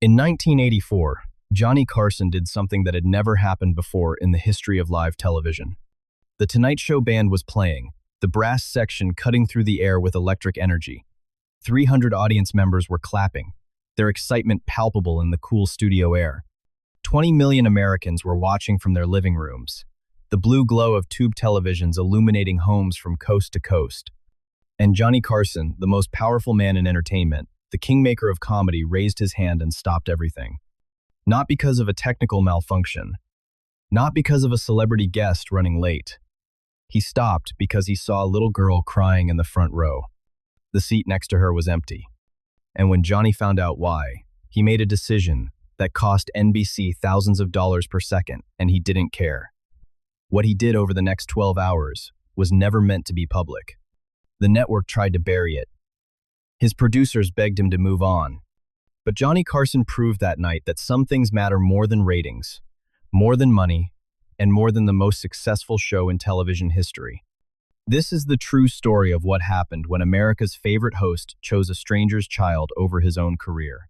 In 1984, Johnny Carson did something that had never happened before in the history of live television. The Tonight Show band was playing, the brass section cutting through the air with electric energy. 300 audience members were clapping, their excitement palpable in the cool studio air. 20 million Americans were watching from their living rooms, the blue glow of tube televisions illuminating homes from coast to coast. And Johnny Carson, the most powerful man in entertainment, the kingmaker of comedy, raised his hand and stopped everything. Not because of a technical malfunction, not because of a celebrity guest running late. He stopped because he saw a little girl crying in the front row. The seat next to her was empty. And when Johnny found out why, he made a decision that cost NBC thousands of dollars per second, and he didn't care. What he did over the next 12 hours was never meant to be public. The network tried to bury it. His producers begged him to move on. But Johnny Carson proved that night that some things matter more than ratings, more than money, and more than the most successful show in television history. This is the true story of what happened when America's favorite host chose a stranger's child over his own career.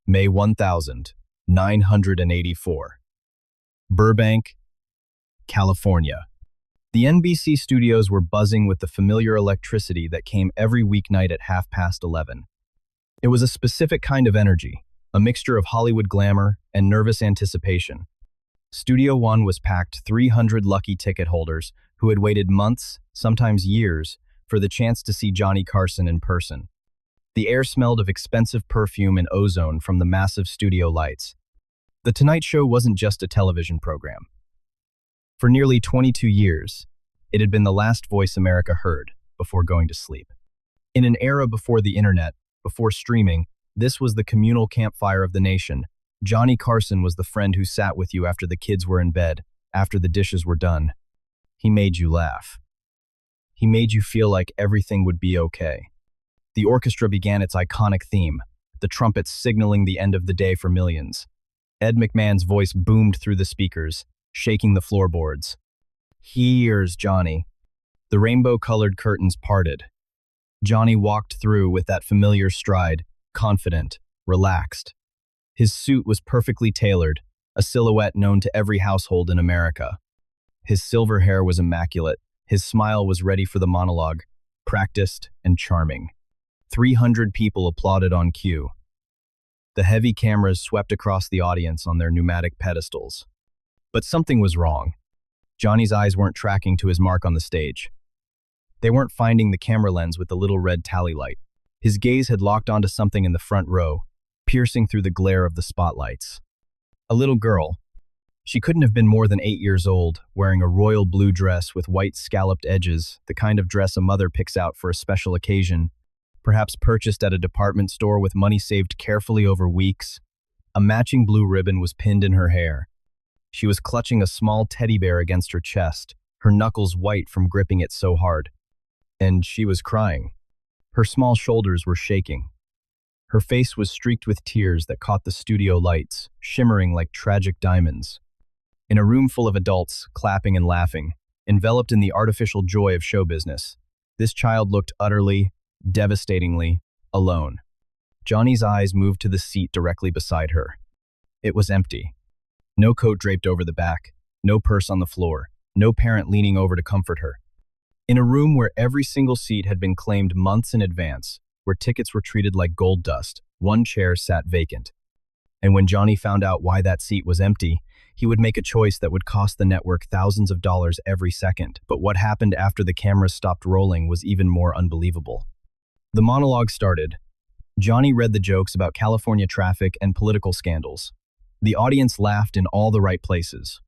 May 1984. Burbank, California. The NBC studios were buzzing with the familiar electricity that came every weeknight at 11:30. It was a specific kind of energy, a mixture of Hollywood glamour and nervous anticipation. Studio One was packed 300 lucky ticket holders who had waited months, sometimes years, for the chance to see Johnny Carson in person. The air smelled of expensive perfume and ozone from the massive studio lights. The Tonight Show wasn't just a television program. For nearly 22 years, it had been the last voice America heard before going to sleep. In an era before the internet, before streaming, this was the communal campfire of the nation. Johnny Carson was the friend who sat with you after the kids were in bed, after the dishes were done. He made you laugh. He made you feel like everything would be okay. The orchestra began its iconic theme, the trumpets signaling the end of the day for millions. Ed McMahon's voice boomed through the speakers, shaking the floorboards. "Here's Johnny." The rainbow-colored curtains parted. Johnny walked through with that familiar stride, confident, relaxed. His suit was perfectly tailored, a silhouette known to every household in America. His silver hair was immaculate. His smile was ready for the monologue, practiced and charming. 300 people applauded on cue. The heavy cameras swept across the audience on their pneumatic pedestals. But something was wrong. Johnny's eyes weren't tracking to his mark on the stage. They weren't finding the camera lens with the little red tally light. His gaze had locked onto something in the front row, piercing through the glare of the spotlights. A little girl. She couldn't have been more than 8 years old, wearing a royal blue dress with white scalloped edges, the kind of dress a mother picks out for a special occasion, perhaps purchased at a department store with money saved carefully over weeks. A matching blue ribbon was pinned in her hair. She was clutching a small teddy bear against her chest, her knuckles white from gripping it so hard. And she was crying. Her small shoulders were shaking. Her face was streaked with tears that caught the studio lights, shimmering like tragic diamonds. In a room full of adults, clapping and laughing, enveloped in the artificial joy of show business, this child looked utterly, devastatingly alone. Johnny's eyes moved to the seat directly beside her. It was empty. No coat draped over the back, no purse on the floor, no parent leaning over to comfort her. In a room where every single seat had been claimed months in advance, where tickets were treated like gold dust, one chair sat vacant. And when Johnny found out why that seat was empty, he would make a choice that would cost the network thousands of dollars every second. But what happened after the cameras stopped rolling was even more unbelievable. The monologue started. Johnny read the jokes about California traffic and political scandals. The audience laughed in all the right places.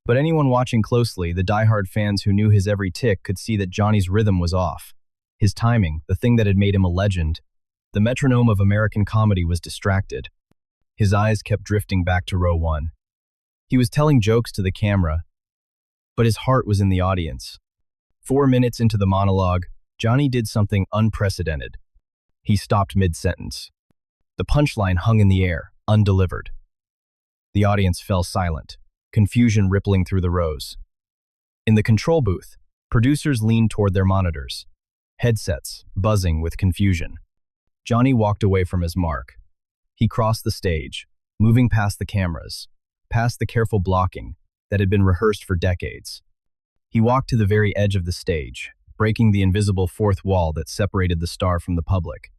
But anyone watching closely, the diehard fans who knew his every tick, could see that Johnny's rhythm was off. His timing, the thing that had made him a legend, the metronome of American comedy, was distracted. His eyes kept drifting back to row one. He was telling jokes to the camera, but his heart was in the audience. 4 minutes into the monologue, Johnny did something unprecedented. He stopped mid-sentence. The punchline hung in the air, undelivered. The audience fell silent, confusion rippling through the rows. In the control booth, producers leaned toward their monitors, headsets buzzing with confusion. Johnny walked away from his mark. He crossed the stage, moving past the cameras, past the careful blocking that had been rehearsed for decades. He walked to the very edge of the stage, breaking the invisible fourth wall that separated the star from the public,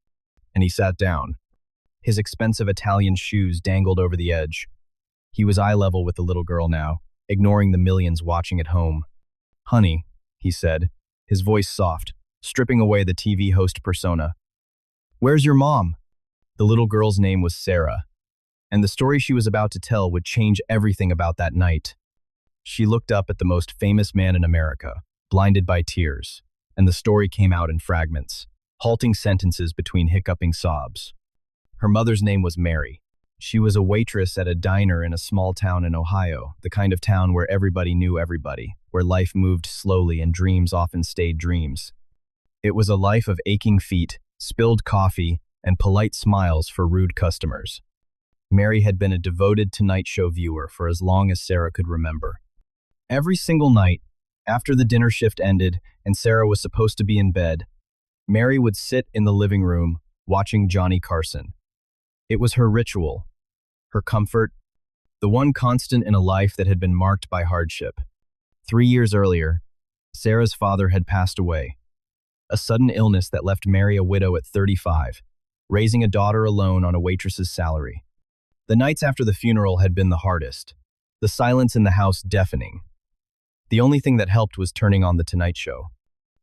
and he sat down. His expensive Italian shoes dangled over the edge. He was eye level with the little girl now, ignoring the millions watching at home. "Honey," he said, his voice soft, stripping away the TV host persona. "Where's your mom?" The little girl's name was Sarah, and the story she was about to tell would change everything about that night. She looked up at the most famous man in America, blinded by tears, and the story came out in fragments, halting sentences between hiccuping sobs. Her mother's name was Mary. She was a waitress at a diner in a small town in Ohio, the kind of town where everybody knew everybody, where life moved slowly and dreams often stayed dreams. It was a life of aching feet, spilled coffee, and polite smiles for rude customers. Mary had been a devoted Tonight Show viewer for as long as Sarah could remember. Every single night, after the dinner shift ended and Sarah was supposed to be in bed, Mary would sit in the living room watching Johnny Carson. It was her ritual, her comfort, the one constant in a life that had been marked by hardship. 3 years earlier, Sarah's father had passed away, a sudden illness that left Mary a widow at 35, raising a daughter alone on a waitress's salary. The nights after the funeral had been the hardest, the silence in the house deafening. The only thing that helped was turning on The Tonight Show.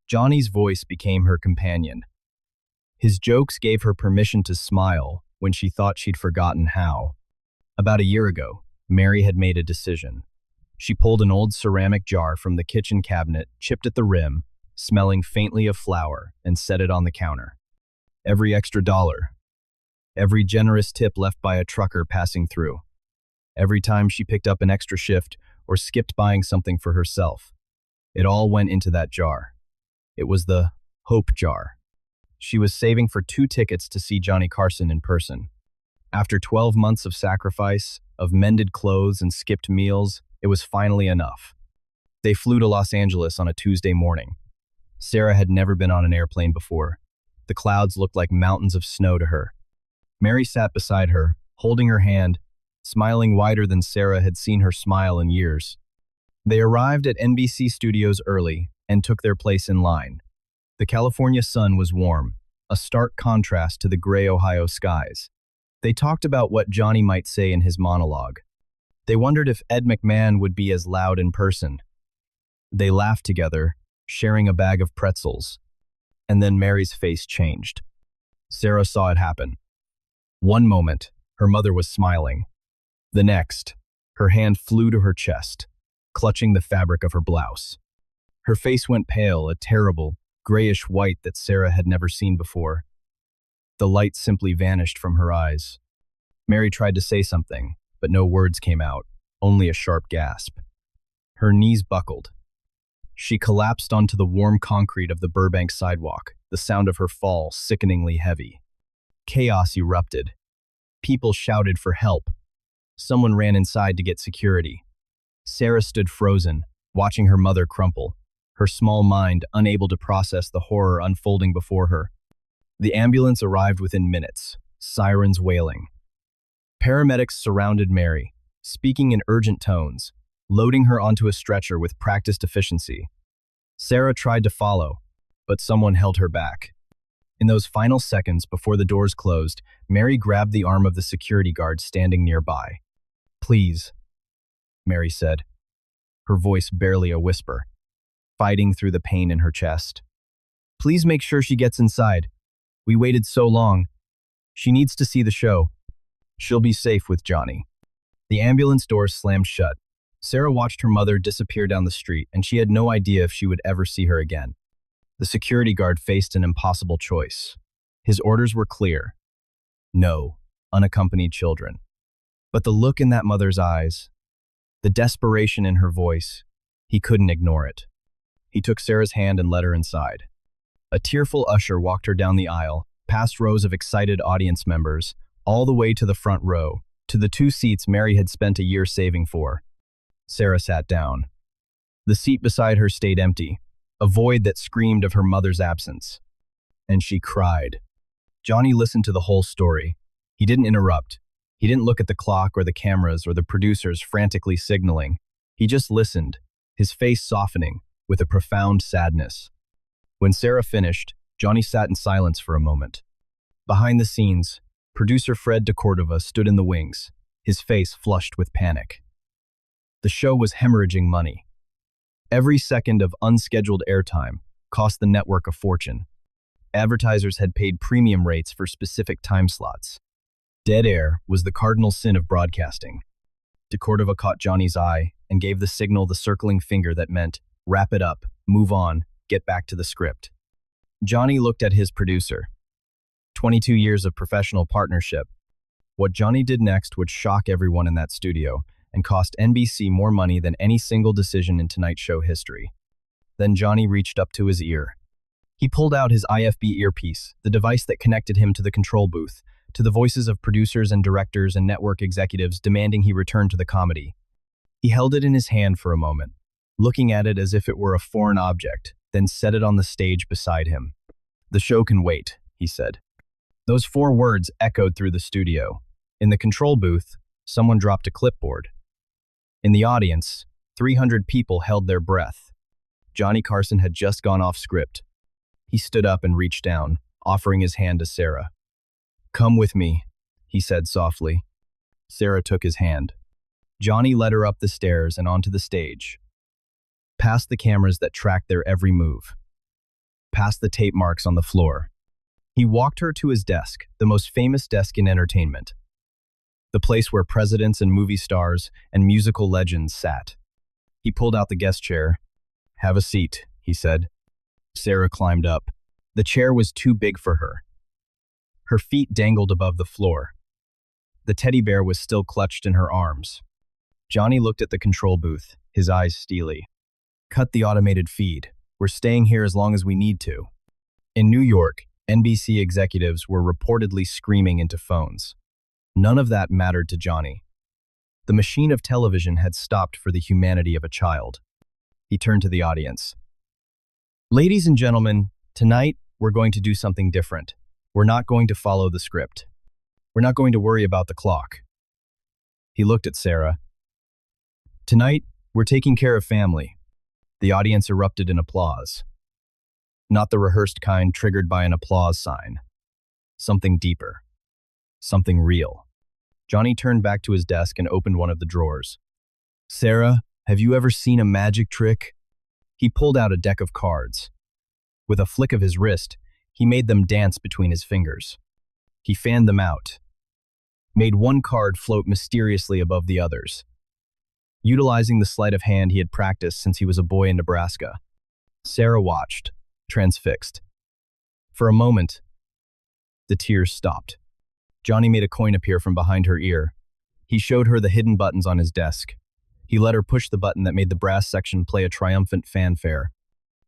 Johnny's voice became her companion. His jokes gave her permission to smile when she thought she'd forgotten how. About a year ago, Mary had made a decision. She pulled an old ceramic jar from the kitchen cabinet, chipped at the rim, smelling faintly of flour, and set it on the counter. Every extra dollar, every generous tip left by a trucker passing through, every time she picked up an extra shift or skipped buying something for herself, it all went into that jar. It was the hope jar. She was saving for 2 tickets to see Johnny Carson in person. After 12 months of sacrifice, of mended clothes and skipped meals, it was finally enough. They flew to Los Angeles on a Tuesday morning. Sarah had never been on an airplane before. The clouds looked like mountains of snow to her. Mary sat beside her, holding her hand, smiling wider than Sarah had seen her smile in years. They arrived at NBC Studios early and took their place in line. The California sun was warm, a stark contrast to the gray Ohio skies. They talked about what Johnny might say in his monologue. They wondered if Ed McMahon would be as loud in person. They laughed together, sharing a bag of pretzels. And then Mary's face changed. Sarah saw it happen. One moment, her mother was smiling. The next, her hand flew to her chest, clutching the fabric of her blouse. Her face went pale, a terrible, grayish white that Sarah had never seen before. The light simply vanished from her eyes. Mary tried to say something, but no words came out, only a sharp gasp. Her knees buckled. She collapsed onto the warm concrete of the Burbank sidewalk, the sound of her fall sickeningly heavy. Chaos erupted. People shouted for help. Someone ran inside to get security. Sarah stood frozen, watching her mother crumple, her small mind unable to process the horror unfolding before her. The ambulance arrived within minutes, sirens wailing. Paramedics surrounded Mary, speaking in urgent tones, loading her onto a stretcher with practiced efficiency. Sarah tried to follow, but someone held her back. In those final seconds before the doors closed, Mary grabbed the arm of the security guard standing nearby. "Please," Mary said, her voice barely a whisper, fighting through the pain in her chest. "Please make sure she gets inside. We waited so long. She needs to see the show. She'll be safe with Johnny." The ambulance doors slammed shut. Sarah watched her mother disappear down the street, and she had no idea if she would ever see her again. The security guard faced an impossible choice. His orders were clear. No unaccompanied children. But the look in that mother's eyes, the desperation in her voice, he couldn't ignore it. He took Sarah's hand and led her inside. A tearful usher walked her down the aisle, past rows of excited audience members, all the way to the front row, to the 2 seats Mary had spent a year saving for. Sarah sat down. The seat beside her stayed empty, a void that screamed of her mother's absence. And she cried. Johnny listened to the whole story, He didn't interrupt. He didn't look at the clock or the cameras or the producers frantically signaling. He just listened, his face softening with a profound sadness. When Sarah finished, Johnny sat in silence for a moment. Behind the scenes, producer Fred de Cordova stood in the wings, his face flushed with panic. The show was hemorrhaging money. Every second of unscheduled airtime cost the network a fortune. Advertisers had paid premium rates for specific time slots. Dead air was the cardinal sin of broadcasting. De Cordova caught Johnny's eye and gave the signal the circling finger that meant, wrap it up, move on, get back to the script. Johnny looked at his producer. 22 years of professional partnership. What Johnny did next would shock everyone in that studio and cost NBC more money than any single decision in Tonight Show history. Then Johnny reached up to his ear. He pulled out his IFB earpiece, the device that connected him to the control booth, to the voices of producers and directors and network executives demanding he return to the comedy. He held it in his hand for a moment, looking at it as if it were a foreign object, then set it on the stage beside him. "The show can wait," he said. Those 4 words echoed through the studio. In the control booth, someone dropped a clipboard. In the audience, 300 people held their breath. Johnny Carson had just gone off script. He stood up and reached down, offering his hand to Sarah. "Come with me," he said softly. Sarah took his hand. Johnny led her up the stairs and onto the stage, past the cameras that tracked their every move, past the tape marks on the floor. He walked her to his desk, the most famous desk in entertainment, the place where presidents and movie stars and musical legends sat. He pulled out the guest chair. "Have a seat," he said. Sarah climbed up. The chair was too big for her. Her feet dangled above the floor. The teddy bear was still clutched in her arms. Johnny looked at the control booth, his eyes steely. "Cut the automated feed. We're staying here as long as we need to." In New York, NBC executives were reportedly screaming into phones. None of that mattered to Johnny. The machine of television had stopped for the humanity of a child. He turned to the audience. "Ladies and gentlemen, tonight we're going to do something different. We're not going to follow the script. We're not going to worry about the clock." He looked at Sarah. "Tonight, we're taking care of family." The audience erupted in applause. Not the rehearsed kind triggered by an applause sign. Something deeper. Something real. Johnny turned back to his desk and opened one of the drawers. "Sarah, have you ever seen a magic trick?" He pulled out a deck of cards. With a flick of his wrist, he made them dance between his fingers. He fanned them out, made one card float mysteriously above the others. Utilizing the sleight of hand he had practiced since he was a boy in Nebraska, Sarah watched, transfixed. For a moment, the tears stopped. Johnny made a coin appear from behind her ear. He showed her the hidden buttons on his desk. He let her push the button that made the brass section play a triumphant fanfare.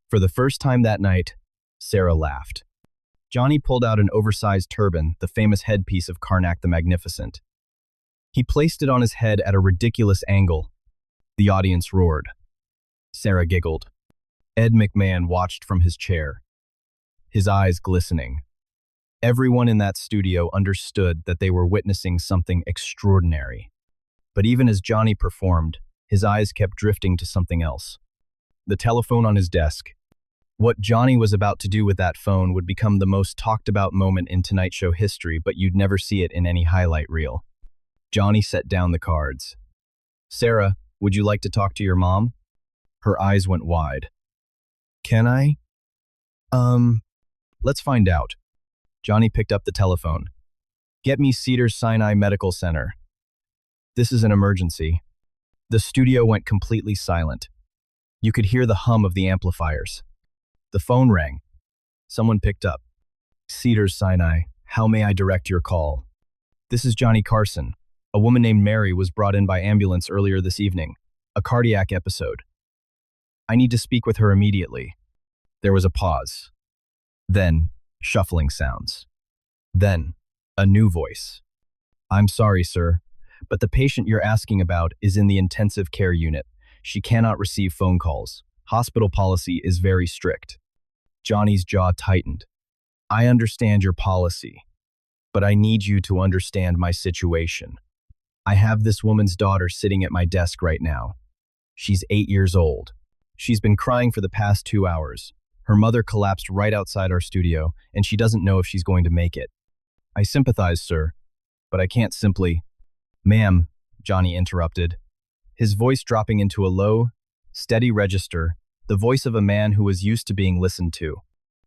For the first time that night, Sarah laughed. Johnny pulled out an oversized turban, the famous headpiece of Karnak the Magnificent. He placed it on his head at a ridiculous angle. The audience roared. Sarah giggled. Ed McMahon watched from his chair, his eyes glistening. Everyone in that studio understood that they were witnessing something extraordinary. But even as Johnny performed, his eyes kept drifting to something else. The telephone on his desk. What Johnny was about to do with that phone would become the most talked about moment in Tonight Show history, but you'd never see it in any highlight reel. Johnny set down the cards. "Sarah, would you like to talk to your mom?" Her eyes went wide. "Can I? Let's find out." Johnny picked up the telephone. "Get me Cedars-Sinai Medical Center. This is an emergency." The studio went completely silent. You could hear the hum of the amplifiers. The phone rang. Someone picked up. "Cedars-Sinai, how may I direct your call?" "This is Johnny Carson. A woman named Mary was brought in by ambulance earlier this evening. A cardiac episode. I need to speak with her immediately." There was a pause. Then, shuffling sounds. Then, a new voice. "I'm sorry, sir, but the patient you're asking about is in the intensive care unit. She cannot receive phone calls. Hospital policy is very strict." Johnny's jaw tightened. "I understand your policy, but I need you to understand my situation. I have this woman's daughter sitting at my desk right now. She's 8 years old. She's been crying for the past 2 hours. Her mother collapsed right outside our studio, and she doesn't know if she's going to make it. I sympathize, sir, but I can't simply— Ma'am, Johnny interrupted, his voice dropping into a low, steady register, the voice of a man who was used to being listened to.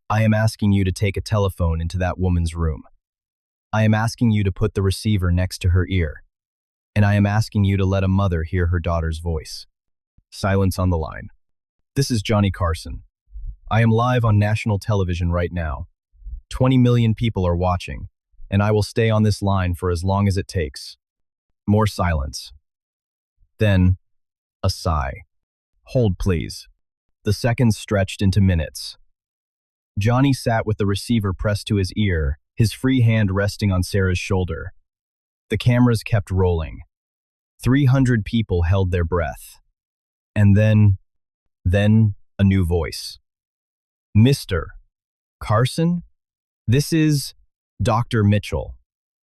I am asking you to take a telephone into that woman's room. I am asking you to put the receiver next to her ear. And I am asking you to let a mother hear her daughter's voice. Silence on the line. This is Johnny Carson. I am live on national television right now. 20 million people are watching, and I will stay on this line for as long as it takes. More silence. Then, a sigh. Hold, please. The seconds stretched into minutes. Johnny sat with the receiver pressed to his ear, his free hand resting on Sarah's shoulder. The cameras kept rolling. 300 people held their breath. And then a new voice. Mr. Carson? This is Dr. Mitchell.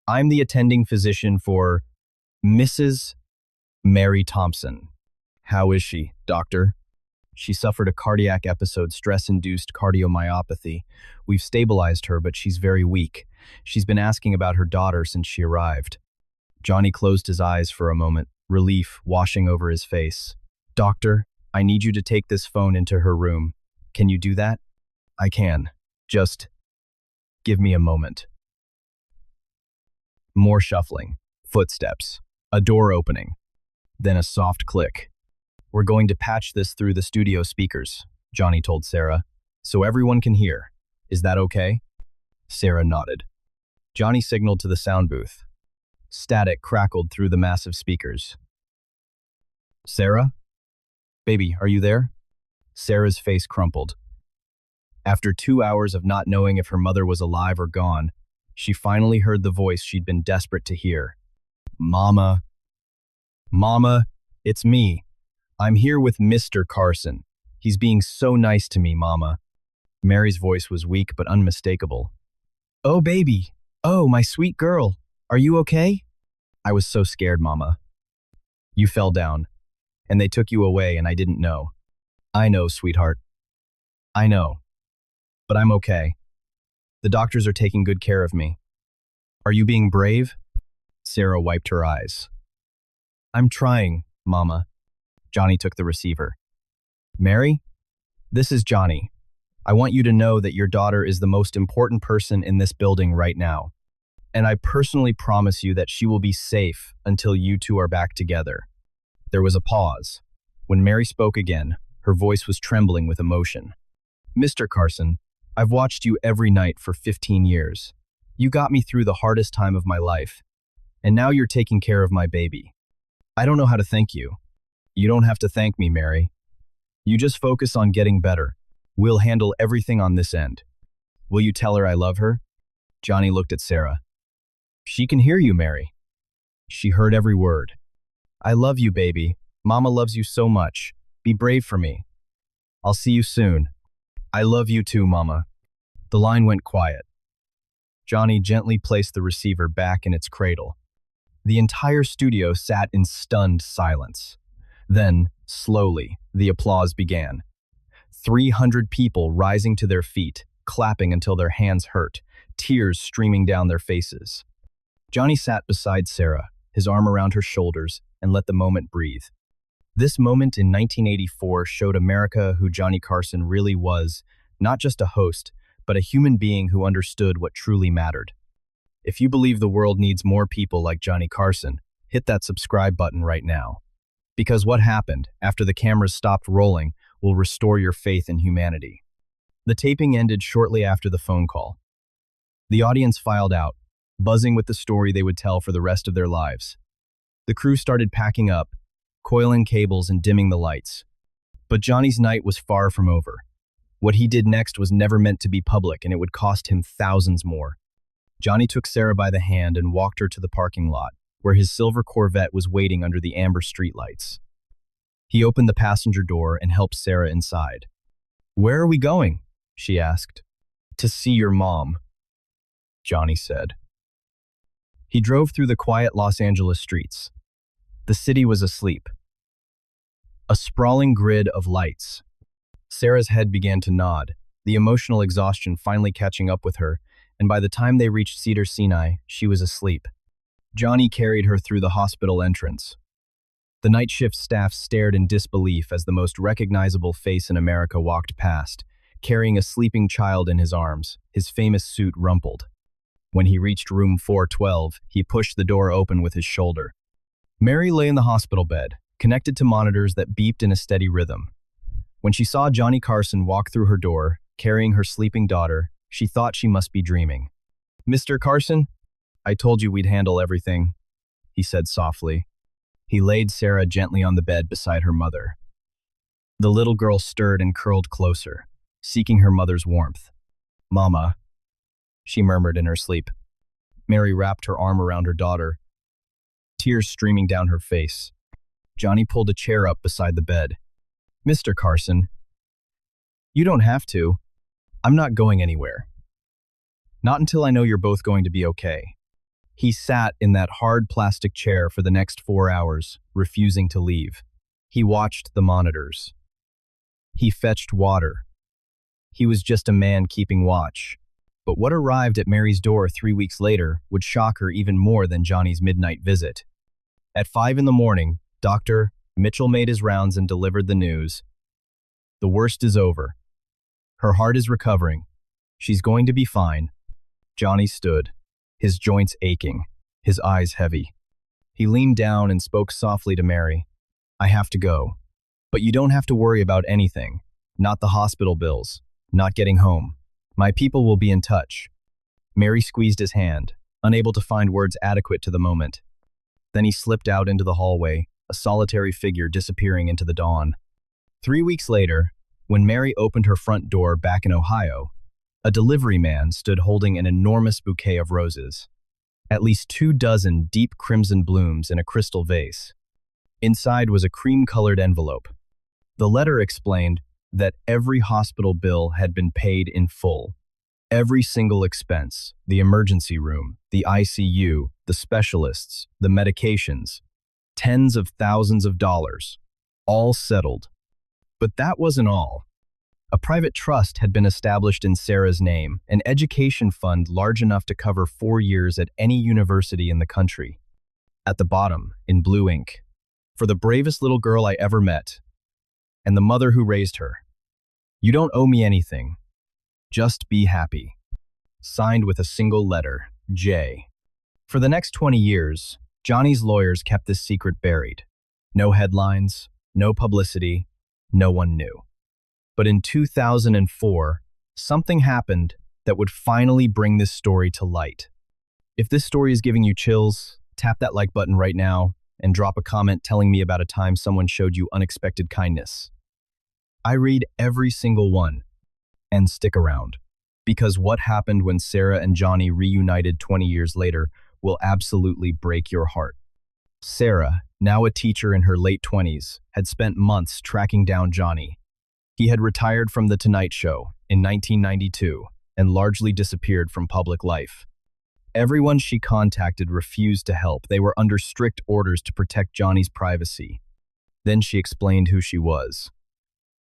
I'm the attending physician for Mrs. Mary Thompson. How is she, doctor? She suffered a cardiac episode, stress-induced cardiomyopathy. We've stabilized her, but she's very weak. She's been asking about her daughter since she arrived. Johnny closed his eyes for a moment, relief washing over his face. Doctor, I need you to take this phone into her room. Can you do that? I can. Just give me a moment. More shuffling, footsteps, a door opening, then a soft click. We're going to patch this through the studio speakers, Johnny told Sarah, so everyone can hear. Is that okay? Sarah nodded. Johnny signaled to the sound booth. Static crackled through the massive speakers. Sarah? Baby, are you there? Sarah's face crumpled. After 2 hours of not knowing if her mother was alive or gone, she finally heard the voice she'd been desperate to hear. Mama. Mama, it's me. I'm here with Mr. Carson. He's being so nice to me, Mama. Mary's voice was weak but unmistakable. Oh, baby. Oh, my sweet girl. Are you okay? I was so scared, Mama. You fell down, and they took you away and I didn't know. I know, sweetheart. I know. But I'm okay. The doctors are taking good care of me. Are you being brave? Sarah wiped her eyes. I'm trying, Mama. Johnny took the receiver. Mary? This is Johnny. I want you to know that your daughter is the most important person in this building right now. And I personally promise you that she will be safe until you two are back together. There was a pause. When Mary spoke again, her voice was trembling with emotion. Mr. Carson, I've watched you every night for 15 years. You got me through the hardest time of my life. And now you're taking care of my baby. I don't know how to thank you. You don't have to thank me, Mary. You just focus on getting better. We'll handle everything on this end. Will you tell her I love her? Johnny looked at Sarah. She can hear you, Mary. She heard every word. I love you, baby. Mama loves you so much. Be brave for me. I'll see you soon. I love you too, Mama. The line went quiet. Johnny gently placed the receiver back in its cradle. The entire studio sat in stunned silence. Then, slowly, the applause began. 300 people rising to their feet, clapping until their hands hurt, tears streaming down their faces. Johnny sat beside Sarah, his arm around her shoulders, and let the moment breathe. This moment in 1984 showed America who Johnny Carson really was, not just a host, but a human being who understood what truly mattered. If you believe the world needs more people like Johnny Carson, hit that subscribe button right now. Because what happened, after the cameras stopped rolling, will restore your faith in humanity. The taping ended shortly after the phone call. The audience filed out, buzzing with the story they would tell for the rest of their lives. The crew started packing up, coiling cables and dimming the lights. But Johnny's night was far from over. What he did next was never meant to be public, and it would cost him thousands more. Johnny took Sarah by the hand and walked her to the parking lot, where his silver Corvette was waiting under the amber streetlights. He opened the passenger door and helped Sarah inside. Where are we going? She asked. To see your mom, Johnny said. He drove through the quiet Los Angeles streets. The city was asleep. A sprawling grid of lights. Sarah's head began to nod, the emotional exhaustion finally catching up with her, and by the time they reached Cedars-Sinai, she was asleep. Johnny carried her through the hospital entrance. The night shift staff stared in disbelief as the most recognizable face in America walked past, carrying a sleeping child in his arms, his famous suit rumpled. When he reached room 412, he pushed the door open with his shoulder. Mary lay in the hospital bed, connected to monitors that beeped in a steady rhythm. When she saw Johnny Carson walk through her door, carrying her sleeping daughter, she thought she must be dreaming. "Mr. Carson, I told you we'd handle everything," he said softly. He laid Sarah gently on the bed beside her mother. The little girl stirred and curled closer, seeking her mother's warmth. "Mama," she murmured in her sleep. Mary wrapped her arm around her daughter, tears streaming down her face. Johnny pulled a chair up beside the bed. "Mr. Carson, you don't have to. I'm not going anywhere. Not until I know you're both going to be okay." He sat in that hard plastic chair for the next 4 hours, refusing to leave. He watched the monitors. He fetched water. He was just a man keeping watch. But what arrived at Mary's door 3 weeks later would shock her even more than Johnny's midnight visit. At 5 in the morning, Dr. Mitchell made his rounds and delivered the news. "The worst is over. Her heart is recovering. She's going to be fine." Johnny stood, his joints aching, his eyes heavy. He leaned down and spoke softly to Mary. "I have to go. But you don't have to worry about anything. Not the hospital bills. Not getting home. My people will be in touch." Mary squeezed his hand, unable to find words adequate to the moment. Then he slipped out into the hallway, a solitary figure disappearing into the dawn. 3 weeks later, when Mary opened her front door back in Ohio, a delivery man stood holding an enormous bouquet of roses, at least 24 deep crimson blooms in a crystal vase. Inside was a cream-colored envelope. The letter explained that every hospital bill had been paid in full. Every single expense, the emergency room, the ICU, the specialists, the medications, tens of thousands of dollars, all settled. But that wasn't all. A private trust had been established in Sarah's name, an education fund large enough to cover 4 years at any university in the country. At the bottom, in blue ink, "For the bravest little girl I ever met, and the mother who raised her. You don't owe me anything. Just be happy." Signed with a single letter, J. For the next 20 years, Johnny's lawyers kept this secret buried. No headlines, no publicity, no one knew. But in 2004, something happened that would finally bring this story to light. If this story is giving you chills, tap that like button right now and drop a comment telling me about a time someone showed you unexpected kindness. I read every single one. And stick around, because what happened when Sarah and Johnny reunited 20 years later will absolutely break your heart. Sarah, now a teacher in her late 20s, had spent months tracking down Johnny. He had retired from The Tonight Show in 1992 and largely disappeared from public life. Everyone she contacted refused to help. They were under strict orders to protect Johnny's privacy. Then she explained who she was.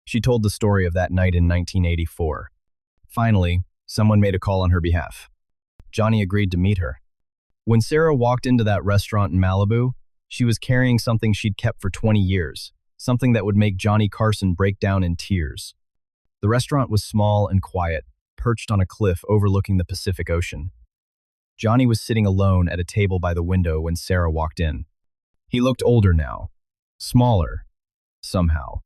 She told the story of that night in 1984. Finally, someone made a call on her behalf. Johnny agreed to meet her. When Sarah walked into that restaurant in Malibu, she was carrying something she'd kept for 20 years, something that would make Johnny Carson break down in tears. The restaurant was small and quiet, perched on a cliff overlooking the Pacific Ocean. Johnny was sitting alone at a table by the window when Sarah walked in. He looked older now, smaller, somehow.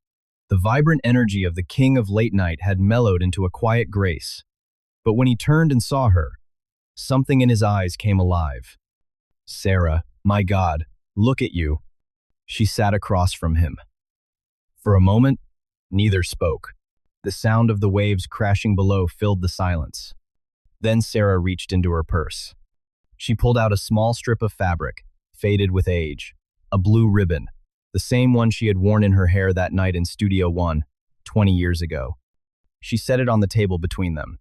The vibrant energy of the king of late night had mellowed into a quiet grace. But when he turned and saw her, something in his eyes came alive. "Sarah, my God, look at you." She sat across from him. For a moment, neither spoke. The sound of the waves crashing below filled the silence. Then Sarah reached into her purse. She pulled out a small strip of fabric, faded with age, a blue ribbon, the same one she had worn in her hair that night in Studio One, 20 years ago. She set it on the table between them.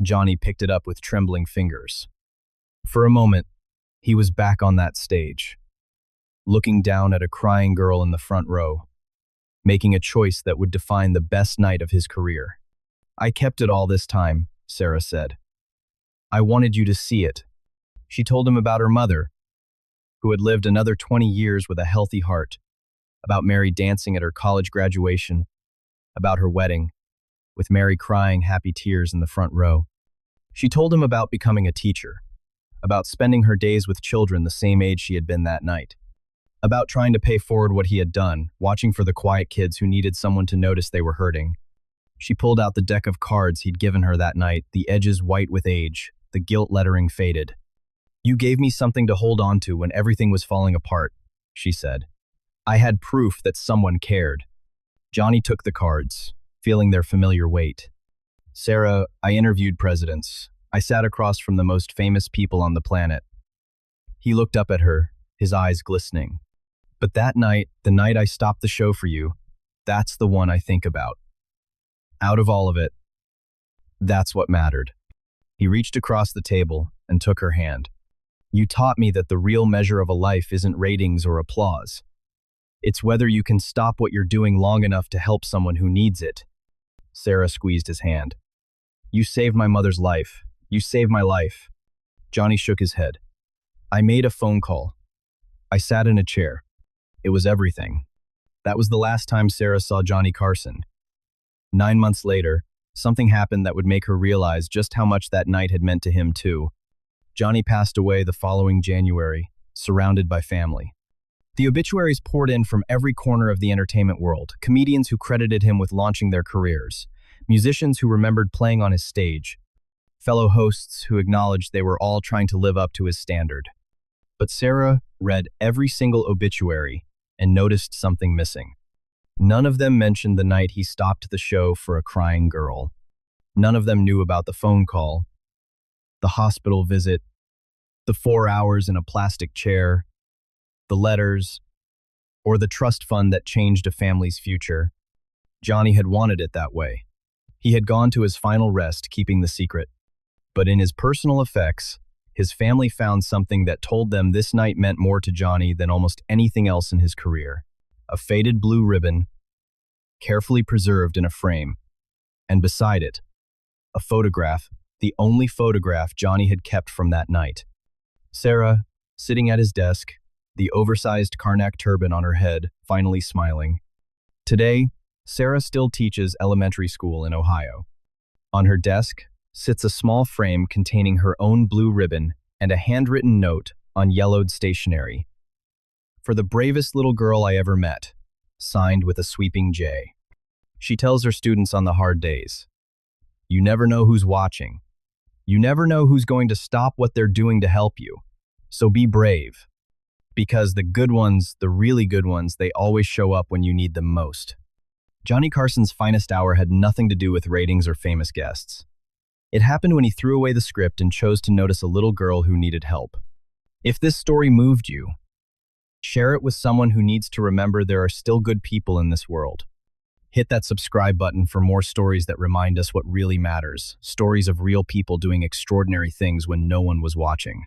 Johnny picked it up with trembling fingers. For a moment, He was back on that stage, looking down at a crying girl in the front row, making a choice that would define the best night of his career. "I kept it all this time," Sarah said. "I wanted you to see it." She told him about her mother, who had lived another 20 years with a healthy heart, about Mary dancing at her college graduation, about her wedding, with Mary crying happy tears in the front row. She told him about becoming a teacher, about spending her days with children the same age she had been that night, about trying to pay forward what he had done, watching for the quiet kids who needed someone to notice they were hurting. She pulled out the deck of cards he'd given her that night, the edges white with age, the gilt lettering faded. "You gave me something to hold on to when everything was falling apart," she said. "I had proof that someone cared." Johnny took the cards, feeling their familiar weight. "Sarah, I interviewed presidents. I sat across from the most famous people on the planet." He looked up at her, his eyes glistening. "But that night, the night I stopped the show for you, that's the one I think about. Out of all of it, that's what mattered." He reached across the table and took her hand. "You taught me that the real measure of a life isn't ratings or applause. It's whether you can stop what you're doing long enough to help someone who needs it." Sarah squeezed his hand. "You saved my mother's life. You saved my life." Johnny shook his head. "I made a phone call. I sat in a chair. It was everything." That was the last time Sarah saw Johnny Carson. 9 months later, something happened that would make her realize just how much that night had meant to him too. Johnny passed away the following January, surrounded by family. The obituaries poured in from every corner of the entertainment world, comedians who credited him with launching their careers, musicians who remembered playing on his stage, fellow hosts who acknowledged they were all trying to live up to his standard. But Sarah read every single obituary and noticed something missing. None of them mentioned the night he stopped the show for a crying girl. None of them knew about the phone call, the hospital visit, the 4 hours in a plastic chair, the letters, or the trust fund that changed a family's future. Johnny had wanted it that way. He had gone to his final rest keeping the secret. But in his personal effects, his family found something that told them this night meant more to Johnny than almost anything else in his career. A faded blue ribbon, carefully preserved in a frame, and beside it, a photograph, the only photograph Johnny had kept from that night. Sarah, sitting at his desk, the oversized Karnak turban on her head, finally smiling. Today, Sarah still teaches elementary school in Ohio. On her desk sits a small frame containing her own blue ribbon and a handwritten note on yellowed stationery. "For the bravest little girl I ever met," signed with a sweeping J. She tells her students on the hard days, "You never know who's watching. You never know who's going to stop what they're doing to help you. So be brave. Because the good ones, the really good ones, they always show up when you need them most." Johnny Carson's finest hour had nothing to do with ratings or famous guests. It happened when he threw away the script and chose to notice a little girl who needed help. If this story moved you, share it with someone who needs to remember there are still good people in this world. Hit that subscribe button for more stories that remind us what really matters, stories of real people doing extraordinary things when no one was watching.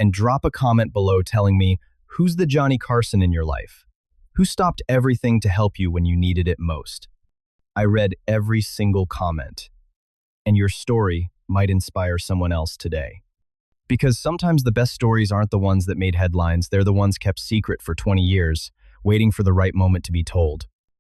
And drop a comment below telling me, who's the Johnny Carson in your life? Who stopped everything to help you when you needed it most? I read every single comment, and your story might inspire someone else today. Because sometimes the best stories aren't the ones that made headlines, they're the ones kept secret for 20 years, waiting for the right moment to be told.